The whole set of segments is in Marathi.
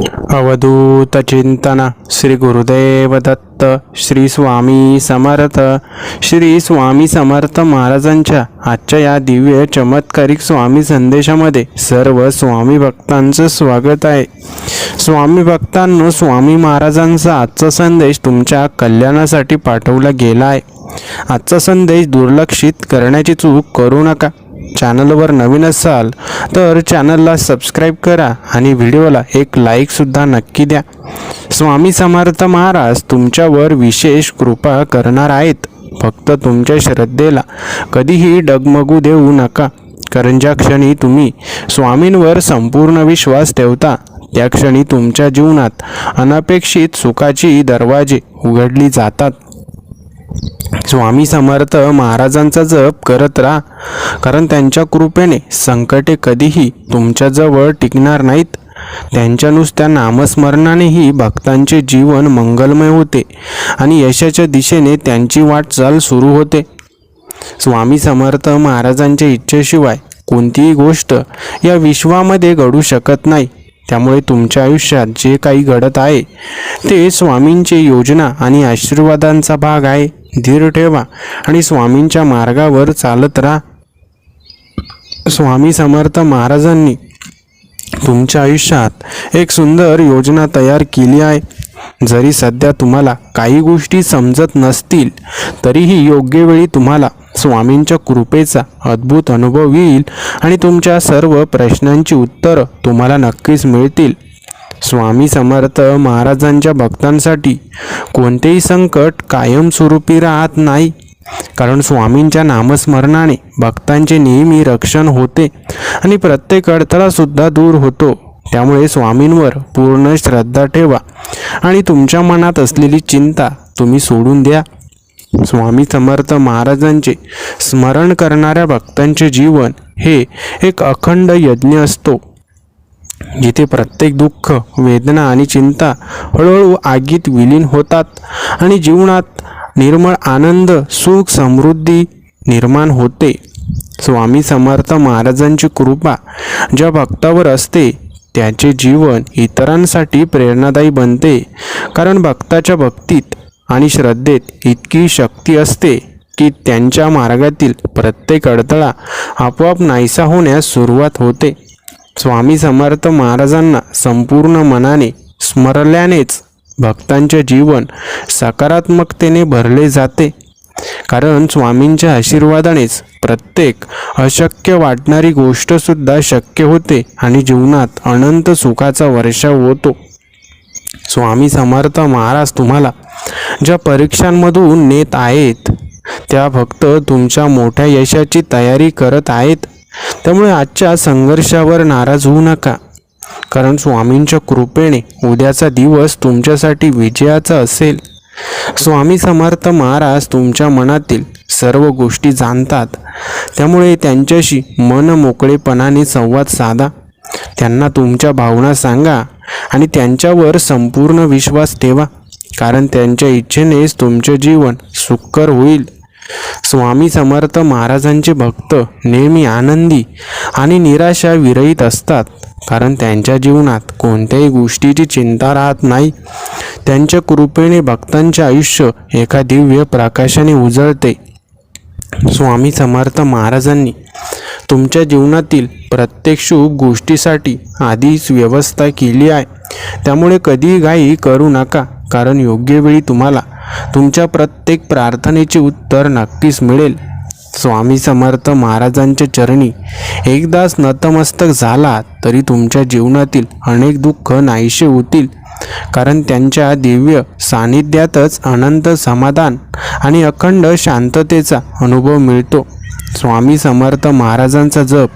अवधूत चिंतन श्री गुरुदेव दत्त श्री स्वामी समर्थ. श्री स्वामी समर्थ महाराजांच्या आजच्या या दिव्य चमत्कारिक स्वामी संदेशामध्ये सर्व स्वामी भक्तांचं स्वागत आहे. स्वामी भक्तांनो, स्वामी महाराजांचा आजचा संदेश तुमच्या कल्याणासाठी पाठवला गेला आहे. आजचा संदेश दुर्लक्षित करण्याची चूक करू नका. चॅनलवर नवीन असाल तर चॅनलला सबस्क्राईब करा आणि व्हिडिओला एक लाईक सुद्धा नक्की द्या. स्वामी समर्थ महाराज तुमच्यावर विशेष कृपा करणार आहेत. फक्त तुमच्या श्रद्धेला कधीही डगमगू देऊ नका, कारण ज्या क्षणी तुम्ही स्वामींवर संपूर्ण विश्वास ठेवता त्या क्षणी तुमच्या जीवनात अनपेक्षित सुखाची दरवाजे उघडली जातात. स्वामी समर्थ महाराजांचा जप करत राहा, कारण त्यांच्या कृपेने संकटे कधीही तुमच्याजवळ टिकणार नाहीत. त्यांच्या नुसत्या नामस्मरणानेही भक्तांचे जीवन मंगलमय होते आणि यशाच्या दिशेने त्यांची वाटचाल सुरू होते. स्वामी समर्थ महाराजांच्या इच्छेशिवाय कोणतीही गोष्ट या विश्वामध्ये घडू शकत नाही. त्यामुळे तुमच्या आयुष्यात जे काही घडत आहे ते स्वामींची योजना आणि आशीर्वादांचा भाग आहे. धीर ठेवा आणि स्वामींच्या मार्गावर चालत राहा. स्वामी समर्थ महाराजांनी तुमच्या आयुष्यात एक सुंदर योजना तयार केली आहे. जरी सध्या तुम्हाला काही गोष्टी समजत नसतील तरीही योग्य वेळी तुम्हाला स्वामींच्या कृपेचा अद्भुत अनुभव येईल आणि तुमच्या सर्व प्रश्नांची उत्तरं तुम्हाला नक्कीच मिळतील. स्वामी समर्थ महाराजांच्या भक्तांसाठी कोणतेही संकट कायमस्वरूपी राहत नाही, कारण स्वामींच्या नामस्मरणाने भक्तांचे नेहमी रक्षण होते आणि प्रत्येक अडथळा सुद्धा दूर होतो. त्यामुळे स्वामींवर पूर्ण श्रद्धा ठेवा आणि तुमच्या मनात असलेली चिंता तुम्ही सोडून द्या. स्वामी समर्थ महाराजांचे स्मरण करणाऱ्या भक्तांचे जीवन हे एक अखंड यज्ञ असतो, जिथे प्रत्येक दुःख, वेदना आणि चिंता हळूहळू आगीत विलीन होतात आणि जीवनात निर्मळ आनंद, सुख, समृद्धी निर्माण होते. स्वामी समर्थ महाराजांची कृपा ज्या भक्तावर असते त्याचे जीवन इतरांसाठी प्रेरणादायी बनते, कारण भक्ताच्या भक्तीत आणि श्रद्धेत इतकी शक्ती असते की त्यांच्या मार्गातील प्रत्येक अडथळा आपोआप नाहीसा होण्यास सुरुवात होते. स्वामी समर्थ महाराजांना संपूर्ण मनाने स्मरल्यानेच भक्तांचे जीवन सकारात्मकतेने भरले जाते, कारण स्वामींच्या आशीर्वादानेच प्रत्येक अशक्य वाटणारी गोष्टसुद्धा शक्य होते आणि जीवनात अनंत सुखाचा वर्षाव होतो. स्वामी समर्थ महाराज तुम्हाला ज्या परीक्षांमधून नेत आहेत त्या फक्त तुमच्या मोठ्या यशाची तयारी करत आहेत. त्यामुळे आजच्या संघर्षावर नाराज होऊ नका, कारण स्वामींच्या कृपेने उद्याचा दिवस तुमच्यासाठी विजयाचा असेल. स्वामी समर्थ महाराज तुमच्या मनातील सर्व गोष्टी जाणतात, त्यामुळे त्यांच्याशी मन मोकळेपणाने संवाद साधा. त्यांना तुमच्या भावना सांगा आणि त्यांच्यावर संपूर्ण विश्वास ठेवा, कारण त्यांच्या इच्छेनेच तुमचे जीवन सुखकर होईल. स्वामी समर्थ महाराजांचे भक्त नेहमी आनंदी आणि निराशा विरहित असतात, कारण त्यांच्या जीवनात कोणत्याही गोष्टीची चिंता राहत नाही. त्यांच्या कृपेने भक्तांचे आयुष्य एका दिव्य प्रकाशाने उजळते. स्वामी समर्थ महाराजांनी तुमच्या जीवनातील प्रत्येक शुभ गोष्टीसाठी आधीच व्यवस्था केली आहे. त्यामुळे कधीही घाई करू नका, कारण योग्य वेळी तुम्हाला तुमच्या प्रत्येक प्रार्थनेचे उत्तर नक्कीच मिळेल. स्वामी समर्थ महाराजांच्या चरणी एकदाच नतमस्तक झाला तरी तुमच्या जीवनातील अनेक दुःख नाहीसे होतील, कारण त्यांच्या दिव्य सानिध्यातच अनंत समाधान आणि अखंड शांततेचा अनुभव मिळतो. स्वामी समर्थ महाराजांचा जप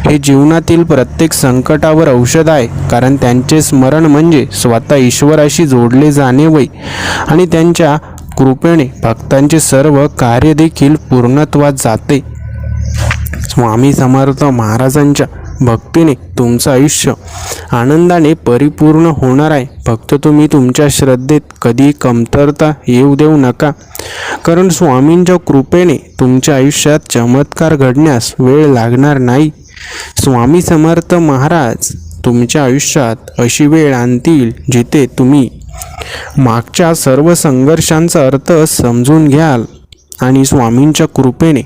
हे जीवनातील प्रत्येक संकटावर औषध आहे, कारण त्यांचे स्मरण म्हणजे स्वतः ईश्वराशी जोडले जाणे वय आणि त्यांच्या कृपेने भक्तांचे सर्व कार्य देखील पूर्णत्वात जाते. स्वामी समर्थ महाराजांच्या भक्तीने तुमचं आयुष्य आनंदाने परिपूर्ण होणार आहे. फक्त तुम्ही तुमच्या श्रद्धेत कधी कमतरता येऊ देऊ नका, कारण स्वामींच्या कृपेने तुमच्या आयुष्यात चमत्कार घडण्यास वेळ लागणार नाही. स्वामी समर्थ महाराज तुमच्या आयुष्यात अशी वेळ आणतील जिथे तुम्ही मागच्या सर्व संघर्षांचा अर्थ समजून घ्याल आणि स्वामींच्या कृपेने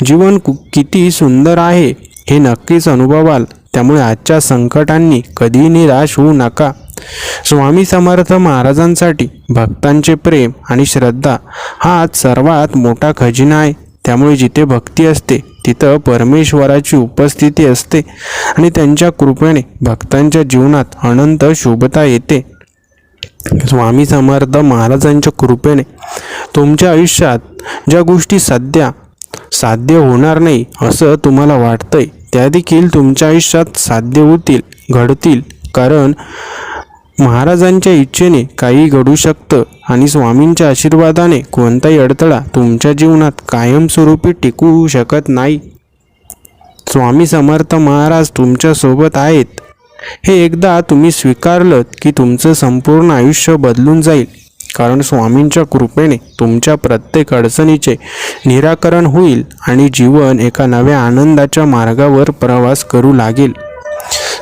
जीवन किती सुंदर आहे हे नक्कीच अनुभवाल. त्यामुळे आजच्या संकटांनी कधी निराश होऊ नका. स्वामी समर्थ महाराजांसाठी भक्तांचे प्रेम आणि श्रद्धा हा सर्वात मोठा खजिना आहे. त्यामुळे जिथे भक्ती असते तिथं परमेश्वराची उपस्थिती असते आणि त्यांच्या कृपेने भक्तांच्या जीवनात अनंत शुभता येते. स्वामी समर्थ महाराजांच्या कृपेने तुमच्या आयुष्यात ज्या गोष्टी सध्या साध्य होणार नाही असं तुम्हाला वाटतंय त्या देखील तुमच्या आयुष्यात साध्य होतील, घडतील. कारण महाराजांच्या इच्छेने काही घडू शकतं आणि स्वामींच्या आशीर्वादाने कोणताही अडथळा तुमच्या जीवनात कायमस्वरूपी टिकू शकत नाही. स्वामी समर्थ महाराज तुमच्यासोबत आहेत हे एकदा तुम्ही स्वीकारलं की तुमचं संपूर्ण आयुष्य बदलून जाईल. कारण स्वामींच्या कृपेने तुमच्या प्रत्येक अडचणीचे निराकरण होईल आणि जीवन एका नव्या आनंदाच्या मार्गावर प्रवास करू लागेल.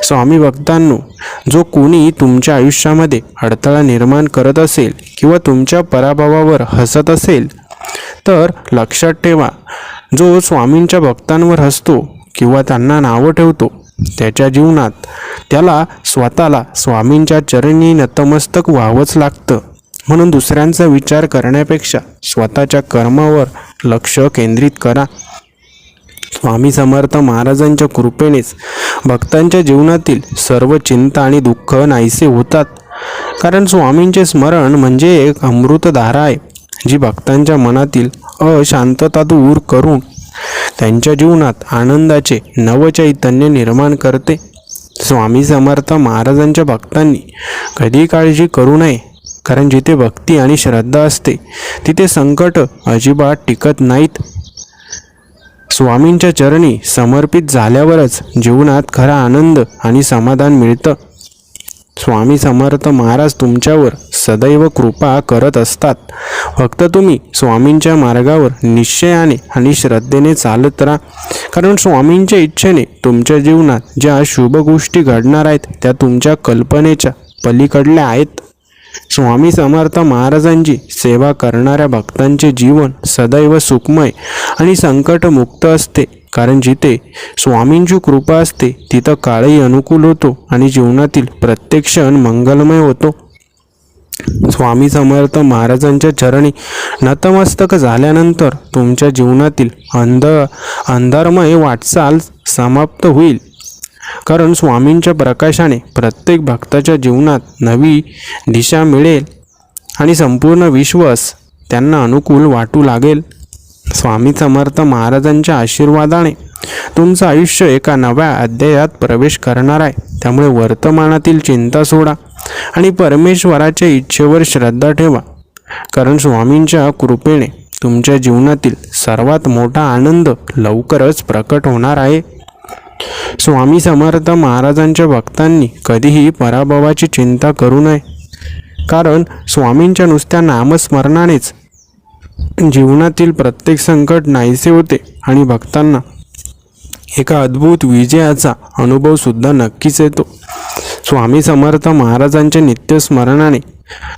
स्वामी भक्तांनो, जो कोणी तुमच्या आयुष्यामध्ये अडथळा निर्माण करत असेल किंवा तुमच्या पराभवावर हसत असेल तर लक्षात ठेवा, जो स्वामींच्या भक्तांवर हसतो किंवा त्यांना नावं ठेवतो त्याच्या जीवनात त्याला स्वतःला स्वामींच्या चरणी नतमस्तक व्हावंच लागतं. म्हणून दुसऱ्यांचा विचार करण्यापेक्षा स्वतःच्या कर्मावर लक्ष केंद्रित करा. स्वामी समर्थ महाराजांच्या कृपेनेच भक्तांच्या जीवनातील सर्व चिंता आणि दुःख नाहीसे होतात. कारण स्वामींचे स्मरण म्हणजे एक अमृतधारा आहे जी भक्तांच्या मनातील अशांतता दूर करून त्यांच्या जीवनात आनंदाचे नवचैतन्य निर्माण करते. स्वामी समर्थ महाराजांच्या भक्तांनी कधी काळजी करू नये. कारण जिथे भक्ती आणि श्रद्धा असते तिथे संकट अजिबात टिकत नाहीत. स्वामींच्या चरणी समर्पित झाल्यावरच जीवनात खरा आनंद आणि समाधान मिळतं. स्वामी समर्थ महाराज तुमच्यावर सदैव कृपा करत असतात. फक्त तुम्ही स्वामींच्या मार्गावर निश्चयाने आणि श्रद्धेने चालत राहा. कारण स्वामींच्या इच्छेने तुमच्या जीवनात ज्या शुभ गोष्टी घडणार आहेत त्या तुमच्या कल्पनेच्या पलीकडल्या आहेत. स्वामी समर्थ महाराजांची सेवा करणाऱ्या भक्तांचे जीवन सदैव सुखमय आणि संकटमुक्त असते. कारण जिथे स्वामींची कृपा असते तिथं काळही अनुकूल होतो आणि जीवनातील प्रत्येक क्षण मंगलमय होतो. स्वामी समर्थ महाराजांच्या चरणी नतमस्तक झाल्यानंतर तुमच्या जीवनातील अंधारमय वाटचाल समाप्त होईल. कारण स्वामींच्या प्रकाशाने प्रत्येक भक्ताच्या जीवनात नवी दिशा मिळेल आणि संपूर्ण विश्वच त्यांना अनुकूल वाटू लागेल. स्वामी समर्थ महाराजांच्या आशीर्वादाने तुमचं आयुष्य एका नव्या अध्यायात प्रवेश करणार आहे. त्यामुळे वर्तमानातील चिंता सोडा आणि परमेश्वराच्या इच्छेवर श्रद्धा ठेवा. कारण स्वामींच्या कृपेने तुमच्या जीवनातील सर्वात मोठा आनंद लवकरच प्रकट होणार आहे. स्वामी समर्थ महाराजांच्या भक्तांनी कधीही पराभवाची चिंता करू नये. कारण स्वामींच्या नुसत्या नामस्मरणानेच जीवनातील प्रत्येक संकट नाहीसे होते आणि भक्तांना एका अद्भुत विजयाचा अनुभव सुद्धा नक्कीच येतो. स्वामी समर्थ महाराजांच्या नित्यस्मरणाने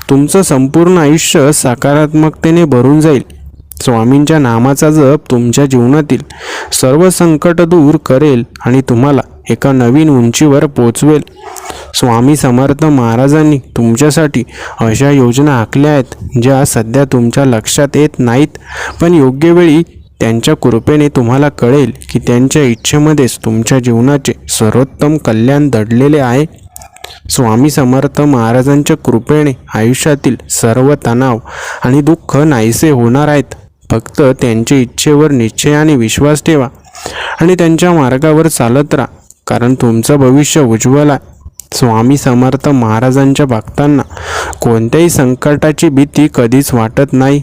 तुमचं संपूर्ण आयुष्य सकारात्मकतेने भरून जाईल. स्वामींच्या नामाचा जप तुमच्या जीवनातील सर्व संकट दूर करेल आणि तुम्हाला एका नवीन उंचीवर पोचवेल. स्वामी समर्थ महाराजांनी तुमच्यासाठी अशा योजना आखल्या आहेत ज्या सध्या तुमच्या लक्षात येत नाहीत, पण योग्य वेळी त्यांच्या कृपेने तुम्हाला कळेल की त्यांच्या इच्छेमध्येच तुमच्या जीवनाचे सर्वोत्तम कल्याण दडलेले आहे. स्वामी समर्थ महाराजांच्या कृपेने आयुष्यातील सर्व तणाव आणि दुःख नाहीसे होणार आहेत. फक्त त्यांच्या इच्छेवर निश्चयाने विश्वास ठेवा आणि त्यांच्या मार्गावर चालत राहा. कारण तुमचं भविष्य उज्ज्वल आहे. स्वामी समर्थ महाराजांच्या भक्तांना कोणत्याही संकटाची भीती कधीच वाटत नाही.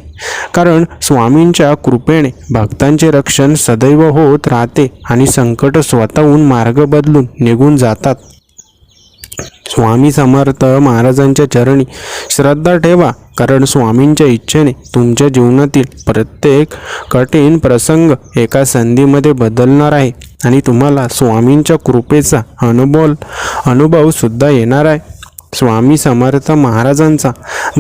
कारण स्वामींच्या कृपेने भक्तांचे रक्षण सदैव होत राहते आणि संकट स्वतःहून मार्ग बदलून निघून जातात. स्वामी समर्थ महाराजांच्या चरणी श्रद्धा ठेवा. कारण स्वामींच्या इच्छेने तुमच्या जीवनातील प्रत्येक कठीण प्रसंग एका संधीमध्ये बदलणार आहे आणि तुम्हाला स्वामींच्या कृपेचा अनुभव सुद्धा येणार आहे. स्वामी समर्थ महाराजांचा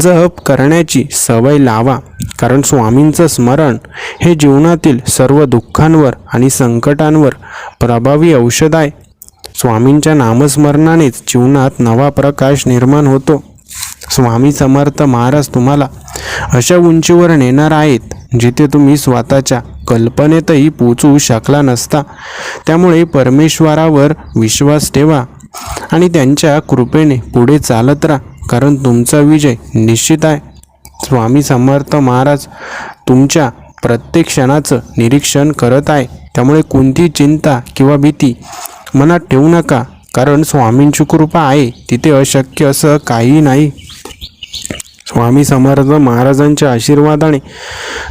जप करण्याची सवय लावा, कारण स्वामींचं स्मरण हे जीवनातील सर्व दुःखांवर आणि संकटांवर प्रभावी औषध आहे. स्वामींच्या नामस्मरणानेच जीवनात नवा प्रकाश निर्माण होतो. स्वामी समर्थ महाराज तुम्हाला अशा उंचीवर नेणार आहेत जिथे तुम्ही स्वतःच्या कल्पनेतही पोचू शकला नसता. त्यामुळे परमेश्वरावर विश्वास ठेवा आणि त्यांच्या कृपेने पुढे चालत राहा, कारण तुमचा विजय निश्चित आहे. स्वामी समर्थ महाराज तुमच्या प्रत्येक क्षणाचं निरीक्षण करत आहे. त्यामुळे कोणती चिंता किंवा भीती मनात ठेवू नका, कारण स्वामींची कृपा आहे तिथे अशक्य असं काही नाही. स्वामी समर्थ महाराजांच्या आशीर्वादाने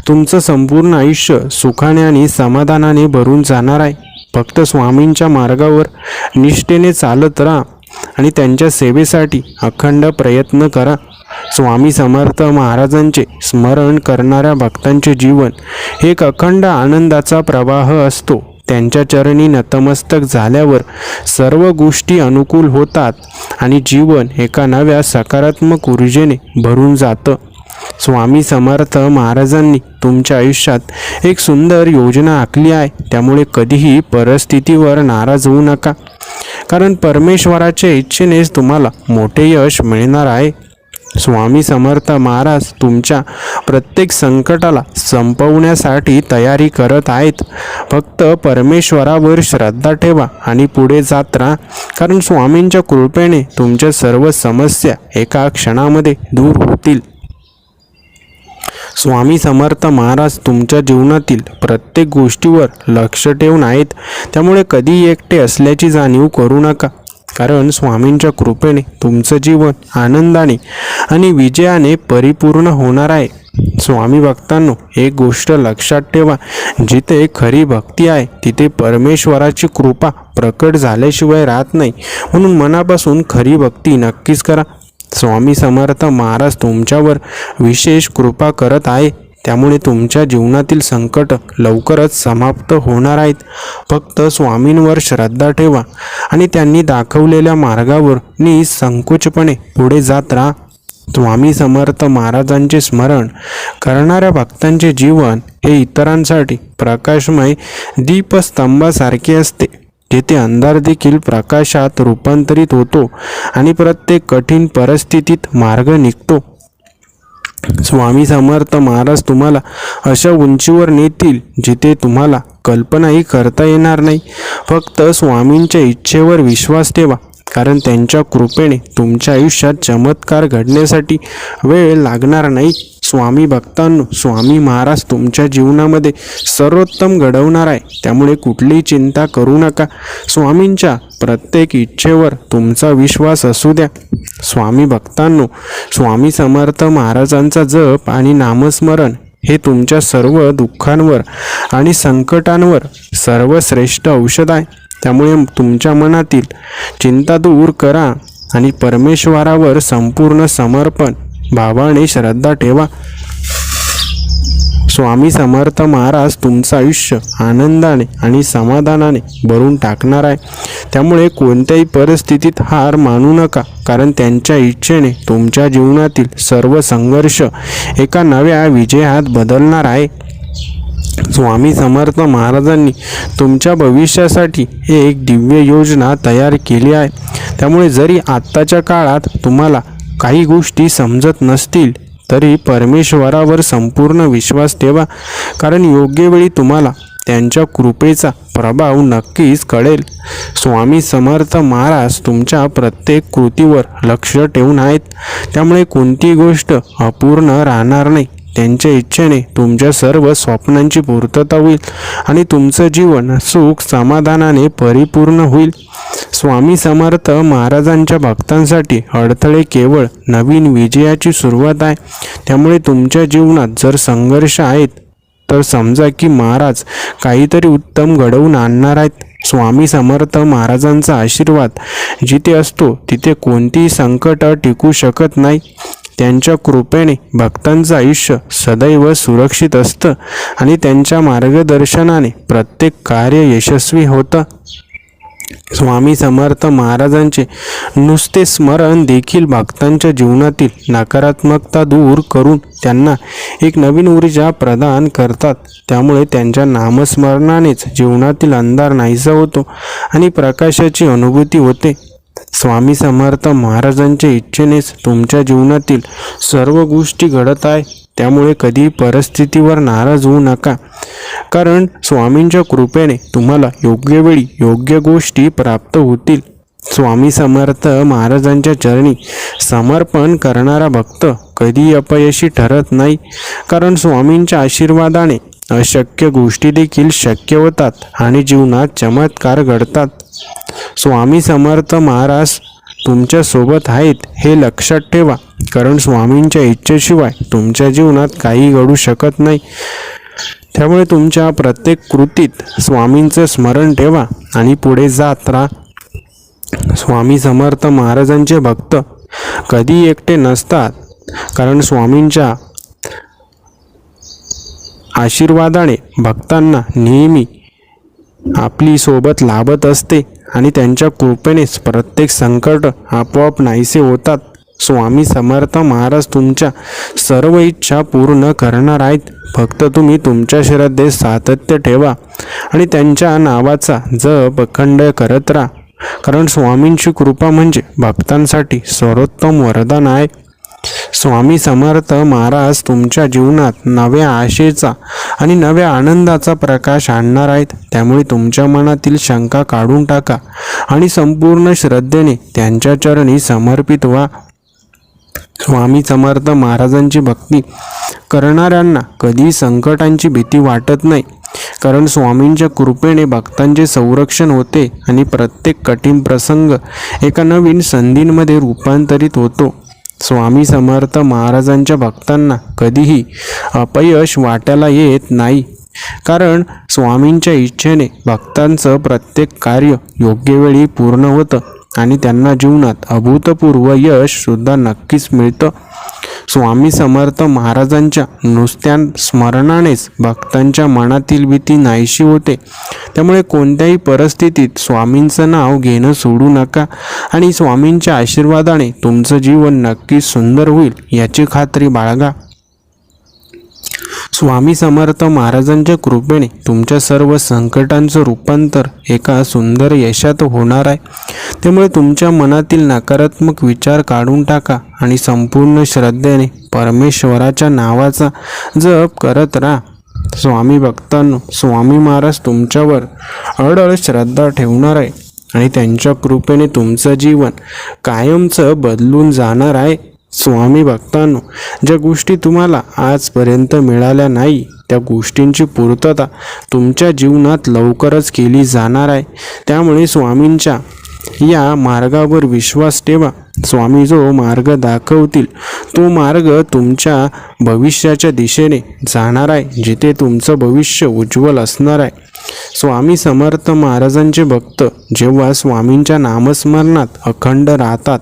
तुमचं संपूर्ण आयुष्य सुखाने आणि समाधानाने भरून जाणार आहे. फक्त स्वामींच्या मार्गावर निष्ठेने चालत राहा आणि त्यांच्या सेवेसाठी अखंड प्रयत्न करा. स्वामी समर्थ महाराजांचे स्मरण करणाऱ्या भक्तांचे जीवन एक अखंड आनंदाचा प्रवाह असतो. त्यांच्या चरणी नतमस्तक झाल्यावर सर्व गोष्टी अनुकूल होतात आणि जीवन एका नव्या सकारात्मक ऊर्जेने भरून जातं. स्वामी समर्थ महाराजांनी तुमच्या आयुष्यात एक सुंदर योजना आखली आहे. त्यामुळे कधीही परिस्थितीवर नाराज होऊ नका, कारण परमेश्वराच्या इच्छेनेच तुम्हाला मोठे यश मिळणार आहे. स्वामी समर्थ महाराज तुमच्या प्रत्येक संकटाला संपवण्यासाठी तयारी करत आहेत. फक्त परमेश्वरावर श्रद्धा ठेवा आणि पुढे जात राहा, कारण स्वामींच्या कृपेने तुमच्या सर्व समस्या एका क्षणामध्ये दूर होतील. स्वामी समर्थ महाराज तुमच्या जीवनातील प्रत्येक गोष्टीवर लक्ष ठेवून आहेत. त्यामुळे कधी एकटे असल्याची जाणीव करू नका, कारण स्वामींच्या कृपेने तुमचं जीवन आनंदाने आणि विजयाने परिपूर्ण होणार आहे. स्वामी भक्तांनो, एक गोष्ट लक्षात ठेवा, जिथे खरी भक्ती आहे तिथे परमेश्वराची कृपा प्रकट झाल्याशिवाय राहत नाही. म्हणून मनापासून खरी भक्ती नक्कीच करा. स्वामी समर्थ महाराज तुमच्यावर विशेष कृपा करत आहे. त्यामुळे तुमच्या जीवनातील संकट लवकरच समाप्त होणार आहेत. फक्त स्वामींवर श्रद्धा ठेवा आणि त्यांनी दाखवलेल्या मार्गावर निसंकोचपणे पुढे जात राहा. स्वामी समर्थ महाराजांचे स्मरण करणाऱ्या भक्तांचे जीवन हे इतरांसाठी प्रकाशमय दीपस्तंभासारखे असते, जेथे अंधार देखील प्रकाशात रूपांतरित होतो आणि प्रत्येक कठीण परिस्थितीत मार्ग निघतो. स्वामी समर्थ महाराज तुम्हाला अशा उंचीवर नेतील जिथे तुम्हाला कल्पनाही करता येणार नाही. फक्त स्वामींच्या इच्छेवर विश्वास ठेवा, कारण त्यांच्या कृपेने तुमच्या आयुष्यात चमत्कार घडण्यासाठी वेळ लागणार नाही. स्वामी भक्तांनो, स्वामी महाराज तुमच्या जीवनामध्ये सर्वोत्तम घडवणार आहे. त्यामुळे कुठलीही चिंता करू नका. स्वामींच्या प्रत्येक इच्छेवर तुमचा विश्वास असू द्या. स्वामी भक्तांनो, स्वामी समर्थ महाराजांचा जप आणि नामस्मरण हे तुमच्या सर्व दुःखांवर आणि संकटांवर सर्वश्रेष्ठ औषध आहे. त्यामुळे तुमच्या मनातील चिंता दूर करा आणि परमेश्वरावर संपूर्ण समर्पण भावाने श्रद्धा ठेवा. स्वामी समर्थ महाराज तुमचं आयुष्य आनंदाने आणि समाधानाने भरून टाकणार आहे. त्यामुळे कोणत्याही परिस्थितीत हार मानू नका, कारण त्यांच्या इच्छेने तुमच्या जीवनातील सर्व संघर्ष एका नव्या विजयात बदलणार आहे. स्वामी समर्थ महाराजांनी तुमच्या भविष्यासाठी एक दिव्य योजना तयार केली आहे. त्यामुळे जरी आत्ताच्या काळात तुम्हाला काही गोष्टी समजत नसतील तरी परमेश्वरावर संपूर्ण विश्वास ठेवा, कारण योग्य वेळी तुम्हाला त्यांच्या कृपेचा प्रभाव नक्कीच कळेल. स्वामी समर्थ महाराज तुमच्या प्रत्येक कृतीवर लक्ष ठेवून आहेत. त्यामुळे कोणतीही गोष्ट अपूर्ण राहणार नाही. त्यांच्या इच्छेने तुमच्या सर्व स्वप्नांची पूर्तता होईल आणि तुमचं जीवन सुख समाधानाने परिपूर्ण होईल. स्वामी समर्थ महाराजांच्या भक्तांसाठी अडथळे केवळ नवीन विजयाची सुरुवात आहे. त्यामुळे तुमच्या जीवनात जर संघर्ष आहेत तर समजा की महाराज काहीतरी उत्तम घडवून आणणार आहेत. स्वामी समर्थ महाराजांचा आशीर्वाद जिथे असतो तिथे कोणतीही संकट टिकू शकत नाही. त्यांच्या कृपेने भक्तांचं आयुष्य सदैव सुरक्षित असतं आणि त्यांच्या मार्गदर्शनाने प्रत्येक कार्य यशस्वी होतं. स्वामी समर्थ महाराजांचे नुसते स्मरण देखील भक्तांच्या जीवनातील नकारात्मकता दूर करून त्यांना एक नवीन ऊर्जा प्रदान करतात. त्यामुळे त्यांच्या नामस्मरणानेच जीवनातील अंधार नाहीसा होतो आणि प्रकाशाची अनुभूती होते. स्वामी समर्थ महाराजांच्या इच्छेनेच तुमच्या जीवनातील सर्व गोष्टी घडत आहे. त्यामुळे कधी परिस्थितीवर नाराज होऊ नका, कारण स्वामींच्या कृपेने तुम्हाला योग्य वेळी योग्य गोष्टी प्राप्त होतील. स्वामी समर्थ महाराजांच्या चरणी समर्पण करणारा भक्त कधी अपयशी ठरत नाही, कारण स्वामींच्या आशीर्वादाने अशक्य गोष्टी देखील शक्य होतात आणि जीवनात चमत्कार घडतात. स्वामी समर्थ महाराज तुमच्या सोबत आहेत हे लक्षात ठेवा, कारण स्वामींच्या इच्छेशिवाय तुमच्या जीवनात काही घडू शकत नाही. त्यामुळे तुमच्या प्रत्येक कृतीत स्वामींचं स्मरण ठेवा आणि पुढे जात राहा. स्वामी समर्थ महाराजांचे भक्त कधी एकटे नसतात, कारण स्वामींच्या आशीर्वादाने भक्तांना नेहमी आपली सोबत लाभत असते आणि त्यांच्या कृपेनेच प्रत्येक संकट आपोआप नाहीसे होतात. स्वामी समर्थ महाराज तुमच्या सर्व इच्छा पूर्ण करणार आहेत. फक्त तुम्ही तुमच्या श्रद्धेत सातत्य ठेवा आणि त्यांच्या नावाचा जप अखंड करत राहा, कारण स्वामींची कृपा म्हणजे भक्तांसाठी सर्वोत्तम वरदान आहे. स्वामी समर्थ महाराज तुमच्या जीवनात नव्या आशेचा आणि नव्या आनंदाचा प्रकाश आणणार आहेत. त्यामुळे तुमच्या मनातील शंका काढून टाका आणि संपूर्ण श्रद्धेने त्यांच्या चरणी समर्पित व्हा. स्वामी समर्थ महाराजांची भक्ती करणाऱ्यांना कधी संकटांची भीती वाटत नाही, कारण स्वामींच्या कृपेने भक्तांचे संरक्षण होते आणि प्रत्येक कठीण प्रसंग एका नवीन संधींमध्ये रूपांतरित होतो. स्वामी समर्थ महाराजांच्या भक्तांना कधीही अपयश वाटायला येत नाही, कारण स्वामींच्या इच्छेने भक्तांचं प्रत्येक कार्य योग्य वेळी पूर्ण होतं आणि त्यांना जीवनात अभूतपूर्व यश सुद्धा नक्कीच मिळतं. स्वामी समर्थ महाराजांच्या नुसत्या स्मरणानेच भक्तांच्या मनातील भीती नाहीशी होते. त्यामुळे कोणत्याही परिस्थितीत स्वामींचं नाव घेणं सोडू नका आणि स्वामींच्या आशीर्वादाने तुमचं जीवन नक्कीच सुंदर होईल याची खात्री बाळगा. स्वामी समर्थ महाराजांच्या कृपेने तुमच्या सर्व संकटांचं रूपांतर एका सुंदर यशात होणार आहे. त्यामुळे तुमच्या मनातील नकारात्मक विचार काढून टाका आणि संपूर्ण श्रद्धेने परमेश्वराच्या नावाचा जप करत राहा. स्वामी भक्तांनो, स्वामी महाराज तुमच्यावर अढळ श्रद्धा ठेवणार आहे आणि त्यांच्या कृपेने तुमचं जीवन कायमचं बदलून जाणार आहे. स्वामी भक्तांनो, ज्या गोष्टी तुम्हाला आजपर्यंत मिळाल्या नाही त्या गोष्टींची पूर्तता तुमच्या जीवनात लवकरच केली जाणार आहे. त्यामुळे स्वामींच्या या मार्गावर विश्वास ठेवा. स्वामी जो मार्ग दाखवतील तो मार्ग तुमच्या भविष्याच्या दिशेने जाणार आहे, जिथे तुमचं भविष्य उज्ज्वल असणार आहे. स्वामी समर्थ महाराजांचे भक्त जेव्हा स्वामींच्या नामस्मरणात अखंड राहतात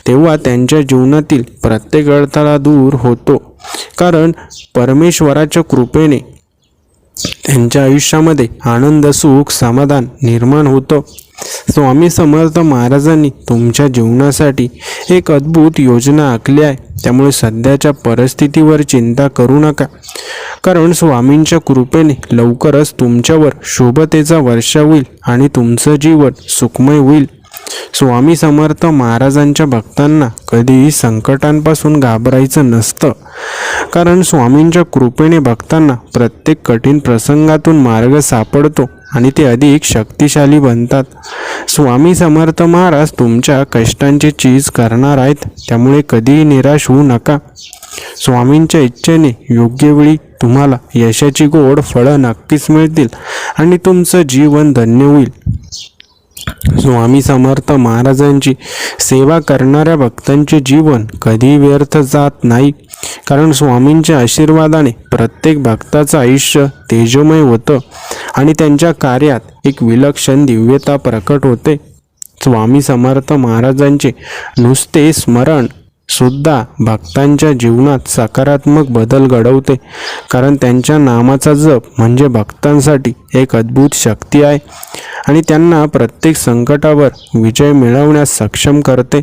तेव्हा त्यांच्या जीवनातील प्रत्येक अडथळा दूर होतो, कारण परमेश्वराच्या कृपेने त्यांच्या आयुष्यामध्ये आनंद, सुख, समाधान निर्माण होतं. स्वामी समर्थ महाराजांनी तुमच्या जीवनासाठी एक अद्भुत योजना आखली आहे. त्यामुळे सध्याच्या परिस्थितीवर चिंता करू नका, कारण स्वामींच्या कृपेने लवकरच तुमच्यावर शुभतेचा वर्षा होईल आणि तुमचं जीवन सुखमय होईल. स्वामी समर्थ महाराजांच्या भक्तांना कधीही संकटांपासून घाबरायचं नसतं, कारण स्वामींच्या कृपेने भक्तांना प्रत्येक कठीण प्रसंगातून मार्ग सापडतो आणि ते अधिक शक्तिशाली बनतात. स्वामी समर्थ महाराज तुमच्या कष्टांची चीज करणार आहेत. त्यामुळे कधीही निराश होऊ नका. स्वामींच्या इच्छेने योग्य वेळी तुम्हाला यशाची गोड फळं नक्कीच मिळतील आणि तुमचं जीवन धन्य होईल. स्वामी समर्थ महाराजांची सेवा करणाऱ्या भक्तांचे जीवन कधी व्यर्थ जात नाही, कारण स्वामींच्या आशीर्वादाने प्रत्येक भक्ताचं आयुष्य तेजोमय होतं आणि त्यांच्या कार्यात एक विलक्षण दिव्यता प्रकट होते. स्वामी समर्थ महाराजांचे नुसते स्मरण सुद्धा भक्तांच्या जीवनात सकारात्मक बदल घडवते, कारण त्यांच्या नामाचा जप म्हणजे भक्तांसाठी एक अद्भुत शक्ती आहे आणि त्यांना प्रत्येक संकटावर विजय मिळवण्यास सक्षम करते.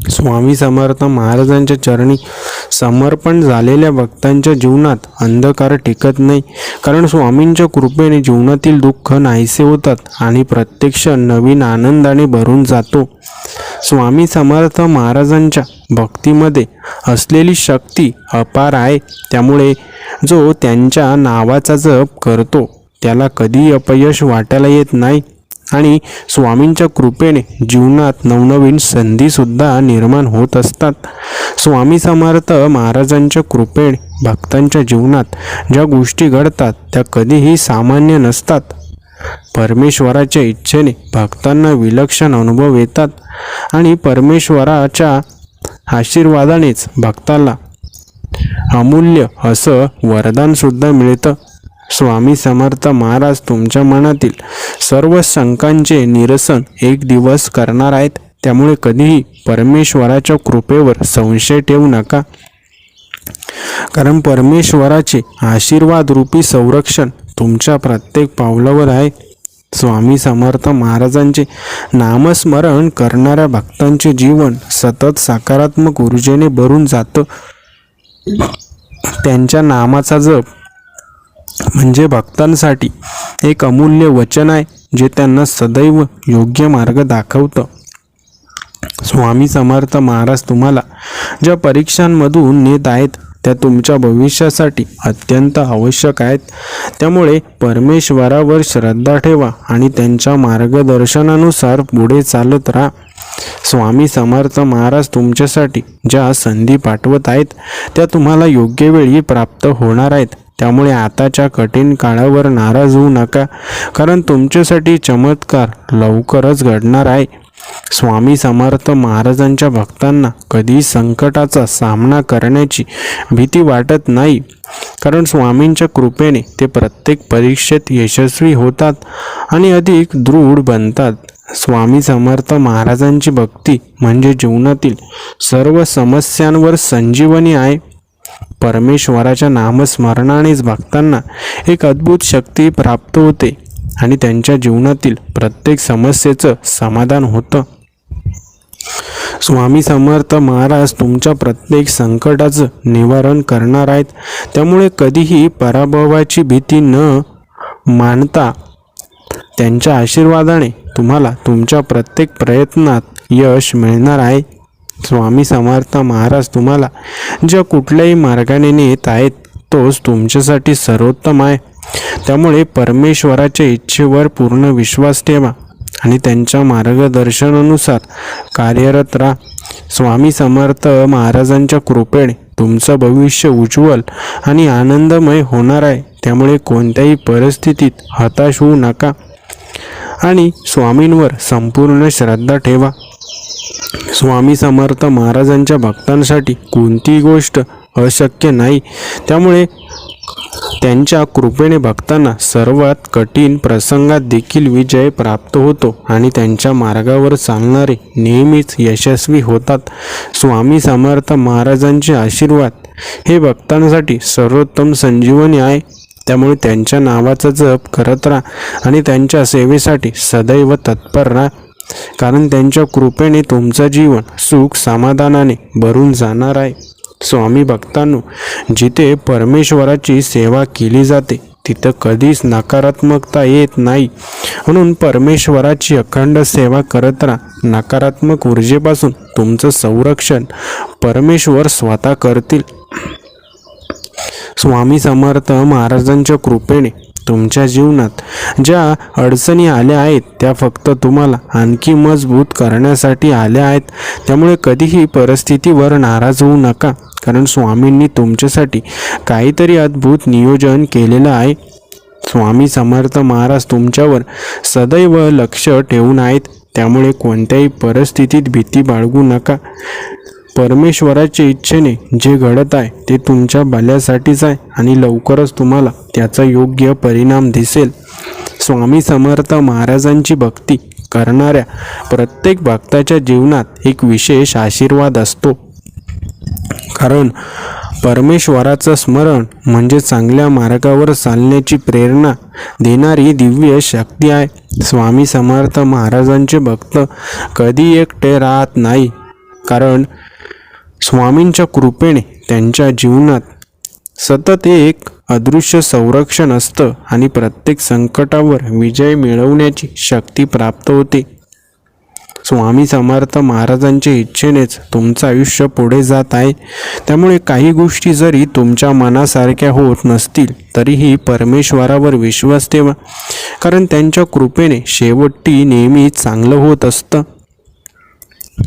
स्वामी समर्थ महाराजांच्या चरणी समर्पण झालेल्या भक्तांच्या जीवनात अंधकार टिकत नाही, कारण स्वामींच्या कृपेने जीवनातील दुःख नाहीसे होतात आणि प्रत्यक्ष नवीन आनंदाने भरून जातो. स्वामी समर्थ महाराजांच्या भक्तीमध्ये असलेली शक्ती अपार आहे, त्यामुळे जो त्यांच्या नावाचा जप करतो त्याला कधी अपयश वाटायला येत नाही आणि स्वामींच्या कृपेने जीवनात नवनवीन संधीसुद्धा निर्माण होत असतात. स्वामी समर्थ महाराजांच्या कृपेने भक्तांच्या जीवनात ज्या गोष्टी घडतात त्या कधीही सामान्य नसतात. परमेश्वराच्या इच्छेने भक्तांना विलक्षण अनुभव येतात आणि परमेश्वराच्या आशीर्वादानेच भक्ताला अमूल्य असं वरदानसुद्धा मिळतं. स्वामी समर्थ महाराज तुमच्या मनातील सर्व शंकांचे निरसन एक दिवस करणार आहेत, त्यामुळे कधीही परमेश्वराच्या कृपेवर संशय ठेवू नका, कारण परमेश्वराचे आशीर्वाद रूपी संरक्षण तुमच्या प्रत्येक पावलावर आहे. स्वामी समर्थ महाराजांचे नामस्मरण करणाऱ्या भक्तांचे जीवन सतत सकारात्मक ऊर्जेने भरून जातं. त्यांच्या नामाचा जप म्हणजे भक्तांसाठी एक अमूल्य वचन आहे, जे त्यांना सदैव योग्य मार्ग दाखवतं. स्वामी समर्थ महाराज तुम्हाला ज्या परीक्षांमधून नेत आहेत त्या तुमच्या भविष्यासाठी अत्यंत आवश्यक आहेत, त्यामुळे परमेश्वरावर श्रद्धा ठेवा आणि त्यांच्या मार्गदर्शनानुसार पुढे चालत राहा. स्वामी समर्थ महाराज तुमच्यासाठी ज्या संधी पाठवत आहेत त्या तुम्हाला योग्य वेळी प्राप्त होणार आहेत, त्यामुळे आताच्या कठीण काळावर नाराज होऊ नका, कारण तुमच्यासाठी चमत्कार लवकरच घडणार आहे. स्वामी समर्थ महाराजांच्या भक्तांना कधी संकटाचा सामना करण्याची भीती वाटत नाही, कारण स्वामींच्या कृपेने ते प्रत्येक परीक्षेत यशस्वी होतात आणि अधिक दृढ बनतात. स्वामी समर्थ महाराजांची भक्ती म्हणजे जीवनातील सर्व समस्यांवर संजीवनी आहे. परमेश्वराच्या नामस्मरणानेच भक्तांना एक अद्भुत शक्ती प्राप्त होते आणि त्यांच्या जीवनातील प्रत्येक समस्येचं समाधान होतं. स्वामी समर्थ महाराज तुमच्या प्रत्येक संकटाचं निवारण करणार आहेत, त्यामुळे कधीही पराभवाची भीती न मानता त्यांच्या आशीर्वादाने तुम्हाला तुमच्या प्रत्येक प्रयत्नात यश मिळणार आहे. स्वामी समर्थ महाराज तुम्हाला ज्या कुठल्याही मार्गाने नेत आहेत तोच तुमच्यासाठी सर्वोत्तम आहे, त्यामुळे परमेश्वराच्या इच्छेवर पूर्ण विश्वास ठेवा आणि त्यांच्या मार्गदर्शनानुसार कार्यरत राहा. स्वामी समर्थ महाराजांच्या कृपेने तुमचं भविष्य उज्ज्वल आणि आनंदमय होणार आहे, त्यामुळे कोणत्याही परिस्थितीत हताश होऊ नका आणि स्वामींवर संपूर्ण श्रद्धा ठेवा. स्वामी समर्थ महाराजांच्या भक्तांसाठी कोणतीही गोष्ट अशक्य नाही, त्यामुळे त्यांच्या कृपेने भक्तांना सर्वात कठीण प्रसंगात देखील विजय प्राप्त होतो आणि त्यांच्या मार्गावर चालणारे नेहमीच यशस्वी होतात. स्वामी समर्थ महाराजांचे आशीर्वाद हे भक्तांसाठी सर्वोत्तम संजीवनी आहे, त्यामुळे त्यांच्या नावाचा जप करत राहा आणि त्यांच्या सेवेसाठी सदैव तत्पर राहा, कारण त्यांच्या कृपेने तुमचं जीवन सुख समाधानाने भरून जाणार आहे. स्वामी भक्तांनो, जिथे परमेश्वराची सेवा केली जाते तिथं कधीच नकारात्मकता येत नाही, म्हणून परमेश्वराची अखंड सेवा करत राहा. नकारात्मक ऊर्जेपासून तुमचं संरक्षण परमेश्वर स्वतः करतील. स्वामी समर्थ महाराजांच्या कृपेने तुमच्या जीवनात ज्या अडचणी आल्या आहेत त्या फक्त तुम्हाला आणखी मजबूत करण्यासाठी आल्या आहेत, त्यामुळे कधीही परिस्थितीवर नाराज होऊ नका, कारण स्वामींनी तुमच्यासाठी काहीतरी अद्भुत नियोजन केलेलं आहे. स्वामी समर्थ महाराज तुमच्यावर सदैव लक्ष ठेवून आहेत, त्यामुळे कोणत्याही परिस्थितीत भीती बाळगू नका. परमेश्वराच्या इच्छेने जे घडत आहे ते तुमच्या भल्यासाठीच आहे आणि लवकरच तुम्हाला त्याचा योग्य परिणाम दिसेल. स्वामी समर्थ महाराजांची भक्ती करणाऱ्या प्रत्येक भक्ताच्या जीवनात एक विशेष आशीर्वाद असतो. कारण परमेश्वराचं स्मरण म्हणजे चांगल्या मार्गावर चालण्याची प्रेरणा देणारी दिव्य शक्ती आहे. स्वामी समर्थ महाराजांचे भक्त कधी एकटे राहत नाही, कारण स्वामींच्या कृपेने त्यांच्या जीवनात सतत एक अदृश्य संरक्षण असतं आणि प्रत्येक संकटावर विजय मिळवण्याची शक्ती प्राप्त होते. स्वामी समर्थ महाराजांच्या इच्छेनेच तुमचं आयुष्य पुढे जात आहे. त्यामुळे काही गोष्टी जरी तुमच्या मनासारख्या होत नसतील तरीही परमेश्वरावर विश्वास ठेवा, कारण त्यांच्या कृपेने शेवटी नेहमी चांगलं होत असतं.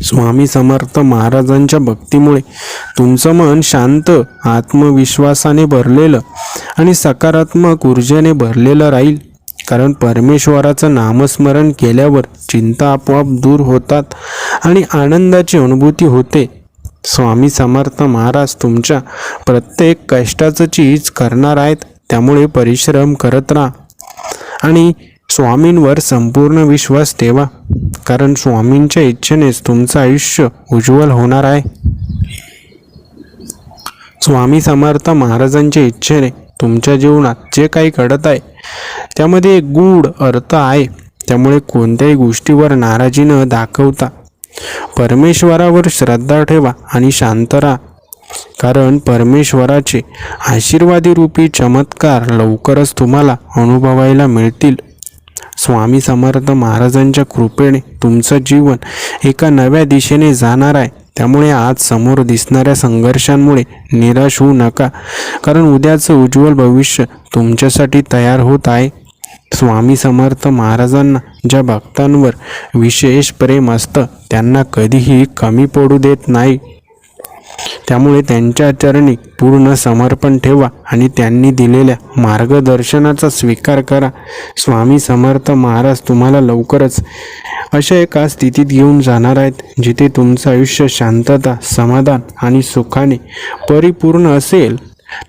स्वामी समर्थ महाराजांच्या भक्तीमुळे तुमचं मन शांत, आत्मविश्वासाने भरलेलं आणि सकारात्मक ऊर्जेने भरलेलं राहील. कारण परमेश्वराचं नामस्मरण केल्यावर चिंता आपोआप दूर होतात आणि आनंदाची अनुभूती होते. स्वामी समर्थ महाराज तुमच्या प्रत्येक कष्टाचं चीज करणार आहेत. त्यामुळे परिश्रम करत राहा आणि स्वामींवर संपूर्ण विश्वास ठेवा, कारण स्वामींच्या इच्छेनेच तुमचं आयुष्य उज्ज्वल होणार आहे. स्वामी समर्थ महाराजांच्या इच्छेने तुमच्या जीवनात जे काही घडत आहे त्यामध्ये एक गूढ अर्थ आहे. त्यामुळे कोणत्याही गोष्टीवर नाराजी न दाखवता परमेश्वरावर श्रद्धा ठेवा आणि शांत राहा, कारण परमेश्वराचे आशीर्वादी रूपी चमत्कार लवकरच तुम्हाला अनुभवायला मिळतील. स्वामी समर्थ महाराजांच्या कृपेने तुमचं जीवन एका नव्या दिशेने जाणार आहे. त्यामुळे आज समोर दिसणाऱ्या संघर्षांमुळे निराश होऊ नका, कारण उद्याचं उज्ज्वल भविष्य तुमच्यासाठी तयार होत आहे. स्वामी समर्थ महाराजांना ज्या भक्तांवर विशेष प्रेम असतं त्यांना कधीही कमी पडू देत नाही. त्यामुळे त्यांच्या चरणी पूर्ण समर्पण ठेवा आणि त्यांनी दिलेल्या मार्गदर्शनाचा स्वीकार करा. स्वामी समर्थ महाराज तुम्हाला लवकरच अशा एका स्थितीत घेऊन जाणार आहेत जिथे तुमचं आयुष्य शांतता, समाधान आणि सुखाने परिपूर्ण असेल.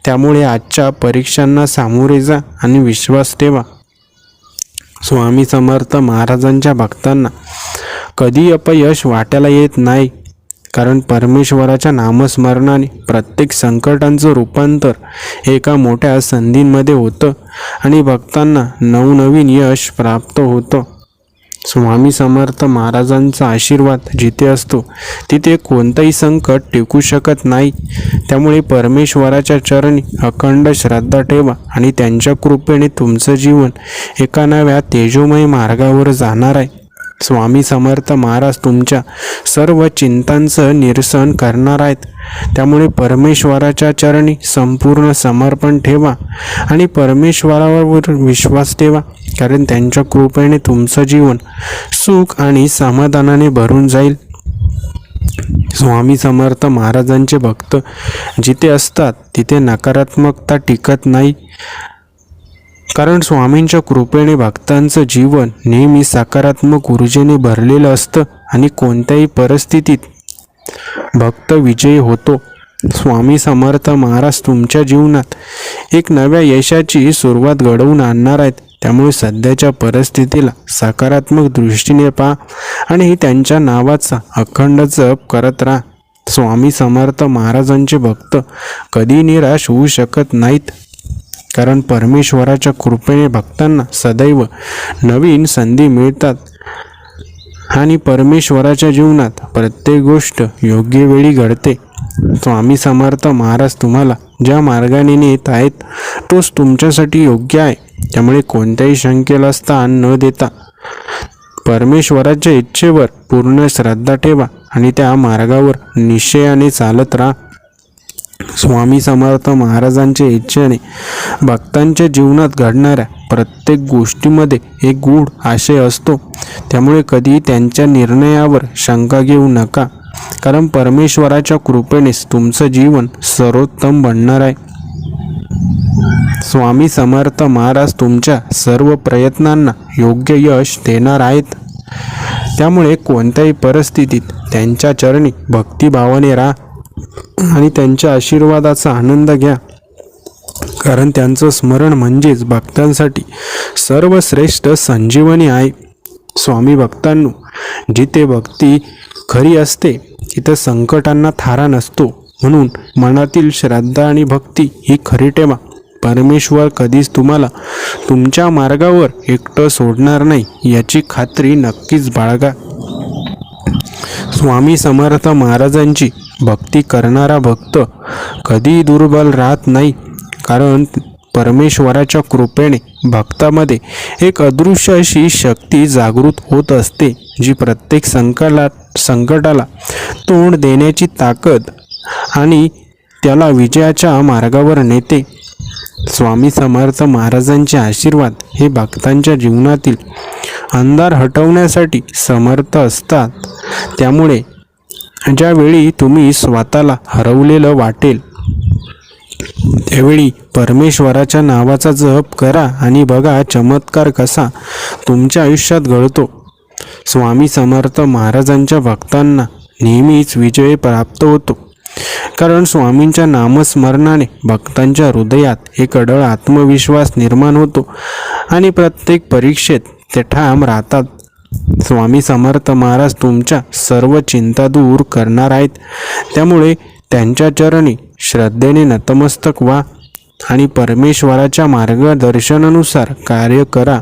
त्यामुळे आजच्या परीक्षांना सामोरे जा आणि विश्वास ठेवा. स्वामी समर्थ महाराजांच्या भक्तांना कधी अपयश वाट्याला येत नाही, कारण परमेश्वराच्या नामस्मरणाने प्रत्येक संकटांचं रूपांतर एका मोठ्या संधींमध्ये होतं आणि भक्तांना नवनवीन यश प्राप्त होतं. स्वामी समर्थ महाराजांचा आशीर्वाद जिथे असतो तिथे कोणतंही संकट टिकू शकत नाही. त्यामुळे परमेश्वराच्या चरणी अखंड श्रद्धा ठेवा आणि त्यांच्या कृपेने तुमचं जीवन एका नव्या तेजोमय मार्गावर जाणार आहे. स्वामी समर्थ महाराज तुमच्या सर्व चिंतांचं निरसन करणार आहेत. त्यामुळे परमेश्वराच्या चरणी संपूर्ण समर्पण ठेवा आणि परमेश्वरावर विश्वास ठेवा, कारण त्यांच्या कृपेने तुमचं जीवन सुख आणि समाधानाने भरून जाईल. स्वामी समर्थ महाराजांचे भक्त जिथे असतात तिथे नकारात्मकता टिकत नाही, कारण स्वामींच्या कृपेने भक्तांचं जीवन नेहमी सकारात्मक ऊर्जेने भरलेलं असतं आणि कोणत्याही परिस्थितीत भक्त विजयी होतो. स्वामी समर्थ महाराज तुमच्या जीवनात एक नव्या यशाची सुरुवात घडवून आणणार आहेत. त्यामुळे सध्याच्या परिस्थितीला सकारात्मक दृष्टीने पहा आणि त्यांच्या नावाचा अखंड जप करत राहा. स्वामी समर्थ महाराजांचे भक्त कधी निराश होऊ शकत नाहीत, कारण परमेश्वराच्या कृपेने भक्तांना सदैव नवीन संधी मिळतात आणि परमेश्वराच्या जीवनात प्रत्येक गोष्ट योग्य वेळी घडते. स्वामी समर्थ महाराज तुम्हाला ज्या मार्गाने नेत आहेत तोच तुमच्यासाठी योग्य आहे. त्यामुळे कोणत्याही शंकेला स्थान न देता परमेश्वराच्या इच्छेवर पूर्ण श्रद्धा ठेवा आणि त्या मार्गावर निश्चयाने चालत राहा. स्वामी समर्थ महाराजांच्या इच्छेने भक्तांच्या जीवनात घडणाऱ्या प्रत्येक गोष्टीमध्ये एक गूढ आशय असतो. त्यामुळे कधी त्यांच्या निर्णयावर शंका घेऊ नका, कारण परमेश्वराच्या कृपेनेच तुमचं जीवन सर्वोत्तम बनणार आहे. स्वामी समर्थ महाराज तुमच्या सर्व प्रयत्नांना योग्य यश देणार आहेत. त्यामुळे कोणत्याही परिस्थितीत त्यांच्या चरणी भक्तिभावाने राहा आणि त्यांच्या आशीर्वादाचा आनंद घ्या. कारण त्यांचं स्मरण म्हणजेच भक्तांसाठी सर्वश्रेष्ठ संजीवनी आहे. स्वामी भक्तांनो, जिथे भक्ती खरी असते तिथे संकटांना थारा नसतो. म्हणून मनातील श्रद्धा आणि भक्ती ही खरी ठेवा. परमेश्वर कधीच तुम्हाला तुमच्या मार्गावर एकटं सोडणार नाही याची खात्री नक्कीच बाळगा. स्वामी समर्थ महाराजांची भक्ती करणारा भक्त कधी दुर्बल राहत नाही. कारण परमेश्वराच्या कृपेने भक्तामध्ये एक अदृश्य अशी शक्ती जागृत होत असते, जी प्रत्येक संकटाला तोंड देण्याची ताकद आणि त्याला विजयाच्या मार्गावर नेते. स्वामी समर्थ महाराजांचे आशीर्वाद हे भक्तांच्या जीवनातील अंधार हटवण्यासाठी समर्थ असतात. त्यामुळे ज्यावेळी तुम्ही स्वतःला हरवलेलं वाटेल त्यावेळी परमेश्वराच्या नावाचा जप करा आणि बघा चमत्कार कसा तुमच्या आयुष्यात घडतो. स्वामी समर्थ महाराजांच्या भक्तांना नेहमीच विजय प्राप्त होतो. कारण स्वामींच्या नामस्मरणाने भक्तांच्या हृदयात एक अढळ आत्मविश्वास निर्माण होतो आणि प्रत्येक परीक्षेत ते ठाम राहतात. स्वामी समर्थ महाराज तुमच्या सर्व चिंता दूर करणार आहेत. त्यामुळे त्यांच्या चरणी श्रद्धेने नतमस्तक व्हा आणि परमेश्वराच्या मार्गदर्शनानुसार कार्य करा.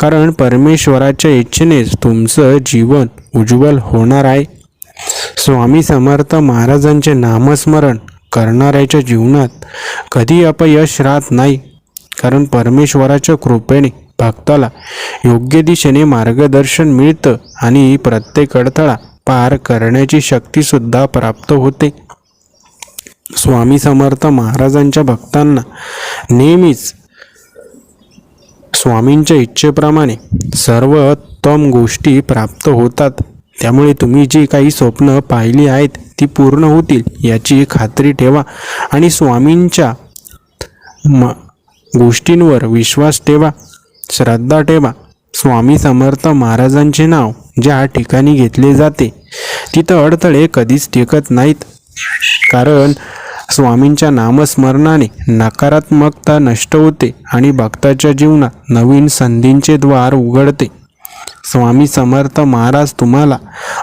कारण परमेश्वराच्या इच्छेनेच तुमचं जीवन उज्ज्वल होणार आहे. स्वामी समर्थ महाराजांचे नामस्मरण करणाऱ्याच्या जीवनात कधी अपयश राहत नाही. कारण परमेश्वराच्या कृपेने भक्ताला योग्य दिशेने मार्गदर्शन मिळतं आणि प्रत्येक अडथळा पार करण्याची शक्तीसुद्धा प्राप्त होते. स्वामी समर्थ महाराजांच्या भक्तांना नेहमीच स्वामींच्या इच्छेप्रमाणे सर्वोत्तम गोष्टी प्राप्त होतात. त्यामुळे तुम्ही जी काही स्वप्न पाहिली आहेत ती पूर्ण होतील याची खात्री ठेवा आणि स्वामींच्या गोष्टींवर विश्वास ठेवा, श्रद्धा ठेवा. स्वामी समर्थ महाराजांचे नाव ज्या ठिकाणी घेतले जाते तिथं अडथळे कधीच टिकत नाहीत. कारण स्वामींच्या नामस्मरणाने नकारात्मकता नष्ट होते आणि भक्ताच्या जीवनात नवीन संधींचे द्वार उघडते. स्वामी समर्थ महाराज तुम्हाला